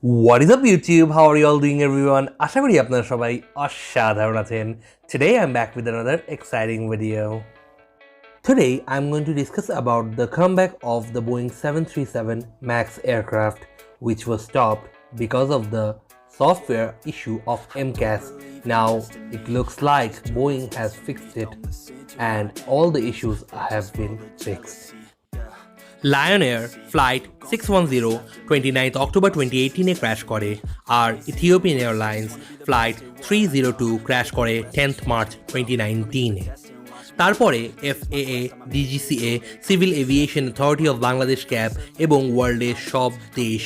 What is up YouTube? How are you all doing everyone? আশা করি আপনারা সবাই অসাধারণ আছেন. Today I'm back with another exciting video. Today I'm going to discuss about the comeback of the Boeing 737 MAX aircraft, which was stopped because of the software issue of MCAS. Now it looks like Boeing has fixed it and all the issues have been fixed. Lion Air Flight 610 29th October 2018 A crash করে আর Ethiopian Airlines Flight 302 crash করে 10th March 2019 এ। তারপরে FAA, DGCA, Civil Aviation Authority of Bangladesh CAB এবং ওয়ার্ল্ডের সব দেশ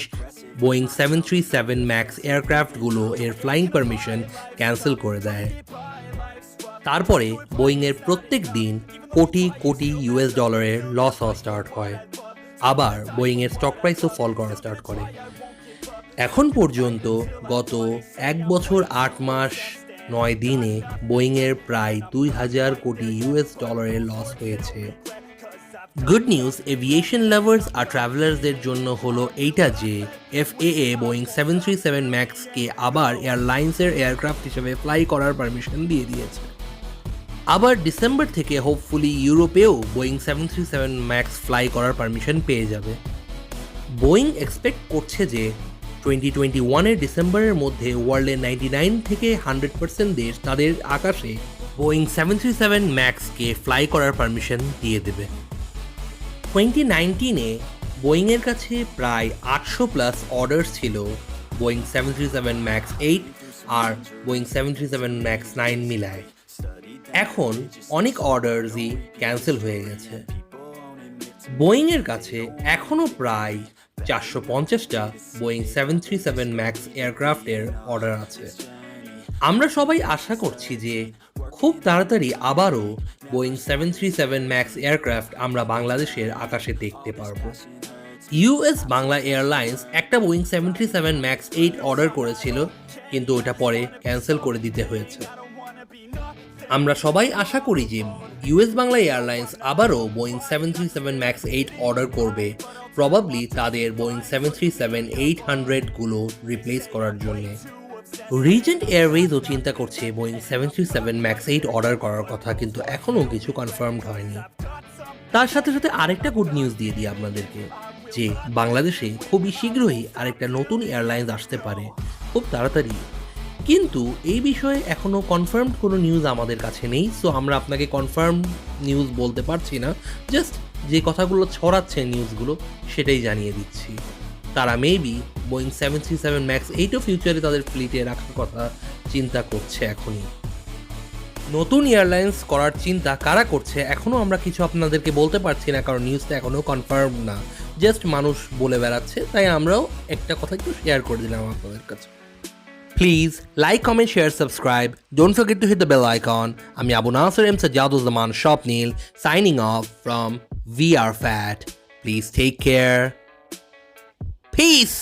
Boeing 737 max এয়ারক্রাফটগুলো এর flying permission cancel করে দেয়। তারপরে বোয়িংয়ের প্রত্যেক দিন কোটি কোটি US ডলারের লস হওয়া স্টার্ট হয়। আবার বোয়িংয়ের স্টক প্রাইসও ফল করা স্টার্ট করে। এখন পর্যন্ত গত 1 বছর 8 মাস 9 দিনে বোয়িংয়ের প্রায় 2000 কোটি US ডলারের লস হয়েছে। গুড নিউজ এভিয়েশন লাভার্স আর ট্রাভেলার্সদের জন্য হলো এইটা যে FAA বোয়িং 737 ম্যাক্সকে আবার এয়ারলাইন্সের এয়ারক্রাফট হিসেবে ফ্লাই করার পারমিশন দিয়ে দিয়েছে। আবার ডিসেম্বর থেকে হোপফুলি ইউরোপেও বোয়িং 737 ম্যাক্স ফ্লাই করার পারমিশন পেয়ে যাবে। বোয়িং এক্সপেক্ট করছে যে 2021-এর ডিসেম্বরের মধ্যে ওয়ার্ল্ডের 99 থেকে 100% দেশ তাদের আকাশে বোয়িং 737 ম্যাক্সকে ফ্লাই করার পারমিশন দিয়ে দেবে। 2019-এ বোয়িংয়ের কাছে প্রায় 800+ অর্ডার ছিল বোয়িং 737 ম্যাক্স 8 আর বোয়িং 737 ম্যাক্স 9 মিলায়। এখন অনেক অর্ডারই ক্যান্সেল হয়ে গেছে। বোয়িংয়ের কাছে এখনও প্রায় 450টা বোয়িং 737 ম্যাক্স এয়ারক্রাফটের অর্ডার আছে। আমরা সবাই আশা করছি যে খুব তাড়াতাড়ি আবারও বোয়িং 737 ম্যাক্স এয়ারক্রাফট আমরা বাংলাদেশের আকাশে দেখতে পারবো। US বাংলা এয়ারলাইন্স একটা বোয়িং 737 ম্যাক্স 8 অর্ডার করেছিল, কিন্তু ওটা পরে ক্যান্সেল করে দিতে হয়েছে। আমরা সবাই আশা করি যে US বাংলা এয়ারলাইন্স আবারও বোয়িং 737 ম্যাক্স 8 অর্ডার করবে, প্রবাবলি তাদের বোয়িং 737-800গুলো রিপ্লেস করার জন্য। রিজেন্ট এয়ারওয়েজও চিন্তা করছে বোয়িং 737 ম্যাক্স 8 অর্ডার করার কথা, কিন্তু এখনও কিছু কনফার্মড হয়নি। তার সাথে সাথে আরেকটা গুড নিউজ দিয়ে দিই আপনাদেরকে যে বাংলাদেশে খুবই শীঘ্রই আরেকটা নতুন এয়ারলাইন্স আসতে পারে, খুব তাড়াতাড়ি। কিন্তু এই বিষয়ে এখনও কনফার্মড কোনো নিউজ আমাদের কাছে নেই, সো আমরা আপনাকে কনফার্ম নিউজ বলতে পারছি না। জাস্ট যে কথাগুলো ছড়াচ্ছে নিউজগুলো সেটাই জানিয়ে দিচ্ছি। তারা মেবি বোয়িং 737 ম্যাক্স 8ও ফিউচারে তাদের ফ্লিটে রাখার কথা চিন্তা করছে এখনই। নতুন এয়ারলাইন্স করার চিন্তা কারা করছে এখনও আমরা কিছু আপনাদেরকে বলতে পারছি না, কারণ নিউজটা এখনও কনফার্ম না, জাস্ট মানুষ বলে বেড়াচ্ছে। তাই আমরাও একটা কথা একটু শেয়ার করে দিলাম আপনাদের কাছে। Please like, comment, share, subscribe. Don't forget to hit the bell icon. আমি Abu Naser M Sajjaduzzaman Swapnil signing off from FATT. Please take care. Peace.